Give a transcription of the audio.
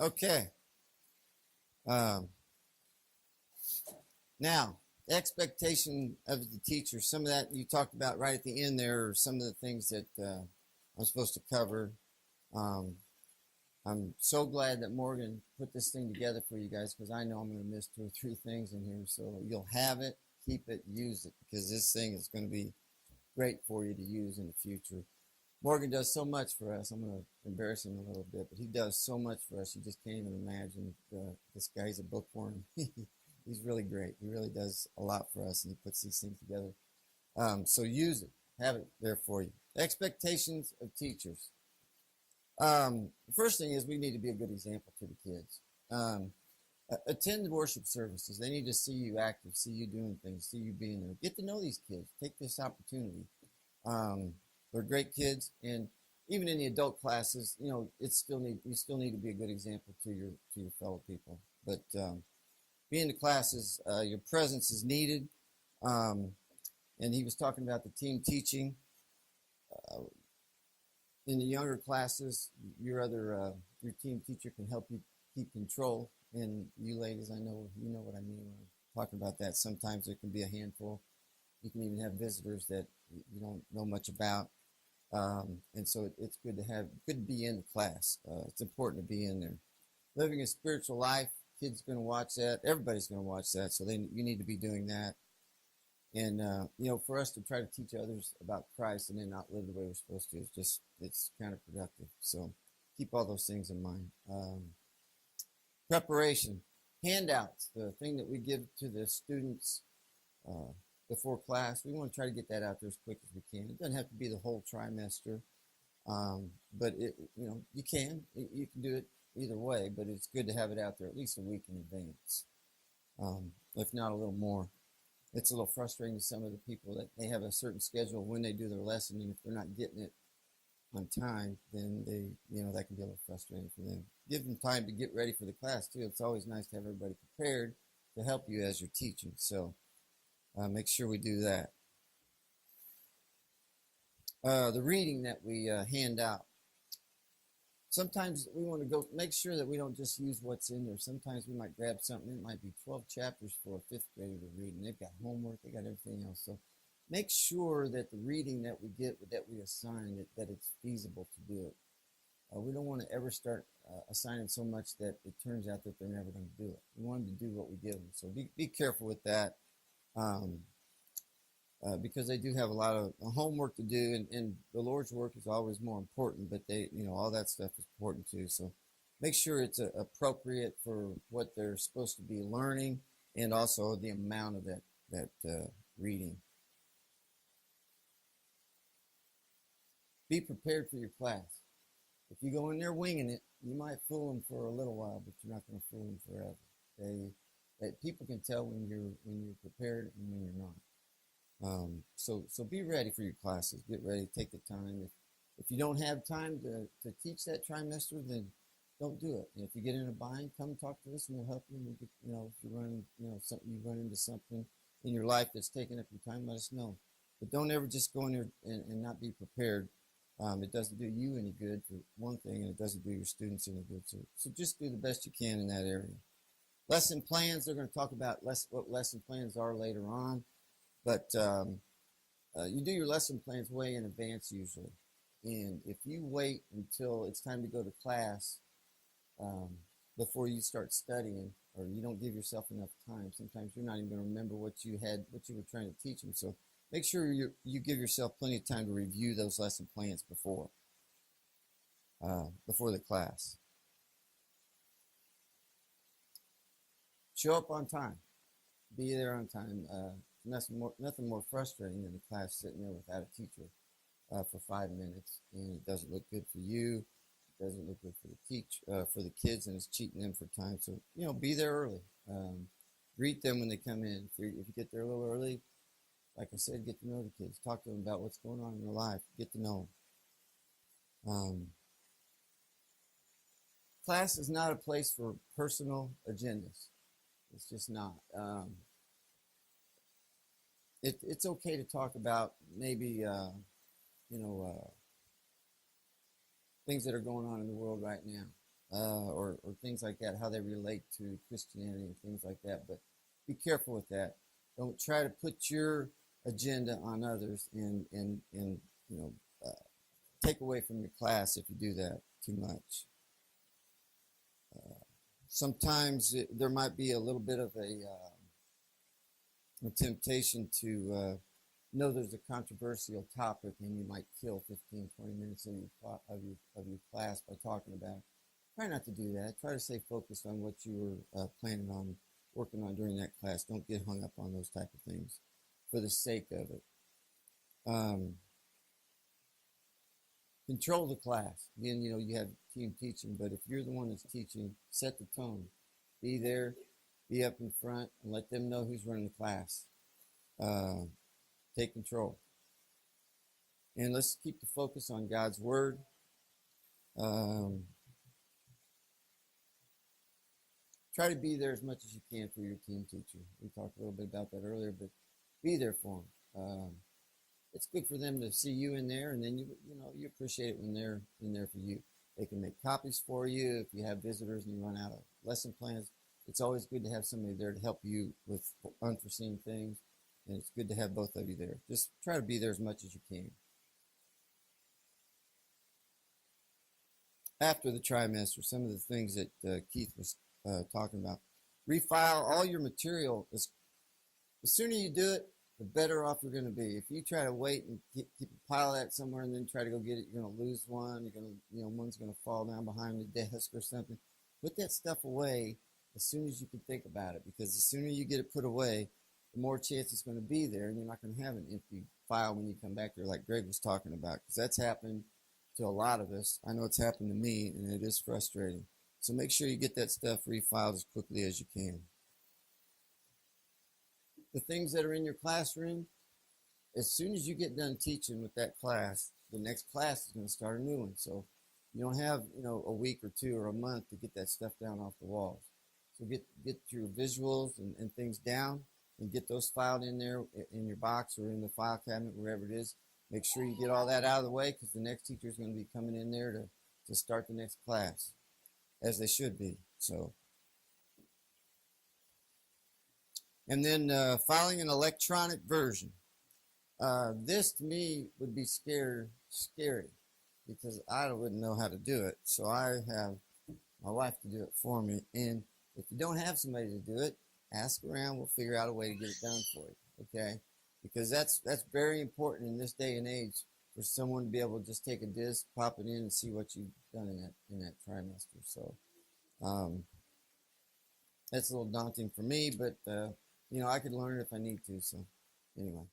Okay. Um, Now, the expectation of the teacher, some of that you talked about right at the end there are some of the things that I'm supposed to cover. Um, I'm so glad that Morgan put this thing together for you guys because I know I'm going to miss 2 or 3 things in here. So you'll have it, keep it, use it because this thing is going to be great for you to use in the future. Morgan does so much for us. I'm going to embarrass him a little bit, but he does so much for us. You just can't even imagine. This guy's a bookworm. He's really great. He really does a lot for us, and he puts these things together. So use it. Have it there for you. Expectations of teachers. The first thing is we need to be a good example to the kids. Attend worship services. They need to see you active, see you doing things, see you being there. Get to know these kids. Take this opportunity. They're great kids, and even in the adult classes, you still need to be a good example to your fellow people. But being in the classes, your presence is needed. Um, and he was talking about the team teaching. Uh, in the younger classes, your team teacher can help you keep control. And you ladies, I know you know what I mean when I'm talking about that. Sometimes there can be a handful. You can even have visitors that you don't know much about. And so it's good to be in the class. It's important to be in there. Living a spiritual life, kids are going to watch that. Everybody's going to watch that. So you need to be doing that. And for us to try to teach others about Christ and then not live the way we're supposed to it's counterproductive. So keep all those things in mind. Preparation, handouts, the thing that we give to the students uh, before class. We want to try to get that out there as quick as we can. It doesn't have to be the whole trimester, but you can do it either way. But it's good to have it out there at least a week in advance, if not a little more. It's a little frustrating to some of the people that they have a certain schedule when they do their lesson, and if they're not getting it on time, then that can be a little frustrating for them. Give them time to get ready for the class too. It's always nice to have everybody prepared to help you as you're teaching. So make sure we do that. The reading that we hand out. Sometimes we want to go make sure that we don't just use what's in there. Sometimes we might grab something. It might be 12 chapters for a fifth grader to read, and they've got homework, they got everything else. So make sure that the reading that we get, that we assign, that it's feasible to do it. We don't want to ever start assigning so much that it turns out that they're never going to do it. We want them to do what we give them. So be careful with that. Because they do have a lot of homework to do, and the Lord's work is always more important, but all that stuff is important too. So make sure it's appropriate for what they're supposed to be learning, and also the amount of that reading. Be prepared for your class. If you go in there winging it, you might fool them for a little while, but you're not going to fool them forever. People can tell when you're prepared and when you're not. So be ready for your classes. Get ready. Take the time. If you don't have time to teach that trimester, then don't do it. And if you get in a bind, come talk to us and we'll help you. And if you run into something in your life that's taking up your time, let us know. But don't ever just go in there and not be prepared. It doesn't do you any good for one thing, and it doesn't do your students any good. So just do the best you can in that area. Lesson plans. They're going to talk about what lesson plans are later on. But you do your lesson plans way in advance usually. And if you wait until it's time to go to class before you start studying, or you don't give yourself enough time, sometimes you're not even going to remember what you were trying to teach them. So make sure you give yourself plenty of time to review those lesson plans before the class. Show up on time. Be there on time. Nothing more frustrating than a class sitting there without a teacher for 5 minutes, and it doesn't look good for you. It doesn't look good for the kids, and it's cheating them for time. So be there early. Greet them when they come in. If you get there a little early, like I said, get to know the kids. Talk to them about what's going on in their life. Get to know them. Class is not a place for personal agendas. It's just not. It's okay to talk about maybe things that are going on in the world right now. or things like that, how they relate to Christianity and things like that. But be careful with that. Don't try to put your agenda on others and uh, take away from your class if you do that too much. Sometimes there might be a little bit of a temptation to know there's a controversial topic and you might kill 15, 20 minutes of your class by talking about it. Try not to do that. Try to stay focused on what you were planning on working on during that class. Don't get hung up on those type of things for the sake of it. Control the class. Again, you have team teaching, but if you're the one that's teaching, set the tone. Be there, be up in front, and let them know who's running the class. Take control. And let's keep the focus on God's Word. Try to be there as much as you can for your team teacher. We talked a little bit about that earlier, but be there for them. It's good for them to see you in there, and then you appreciate it when they're in there for you. They can make copies for you if you have visitors and you run out of lesson plans. It's always good to have somebody there to help you with unforeseen things, and it's good to have both of you there. Just try to be there as much as you can. After the trimester, some of the things that Keith was talking about. Refile all your material. The sooner you do it, the better off you're going to be. If you try to wait and keep a pile of that somewhere and then try to go get it, you're going to lose one. You're going to, one's going to fall down behind the desk or something. Put that stuff away as soon as you can think about it, because the sooner you get it put away, the more chance it's going to be there, and you're not going to have an empty file when you come back there, like Greg was talking about, because that's happened to a lot of us. I know it's happened to me, and it is frustrating. So make sure you get that stuff refiled as quickly as you can. The things that are in your classroom, as soon as you get done teaching with that class, the next class is going to start a new one. So you don't have, a week or two or a month to get that stuff down off the walls. So get your visuals and things down and get those filed in there in your box or in the file cabinet, wherever it is. Make sure you get all that out of the way, because the next teacher is going to be coming in there to start the next class, as they should be. So, and then filing an electronic version. This to me would be scary, because I wouldn't know how to do it. So I have my wife to do it for me. And if you don't have somebody to do it, ask around. We'll figure out a way to get it done for you. Okay? Because that's very important in this day and age, for someone to be able to just take a disc, pop it in, and see what you've done in that trimester. So that's a little daunting for me, but I could learn it if I need to. So anyway.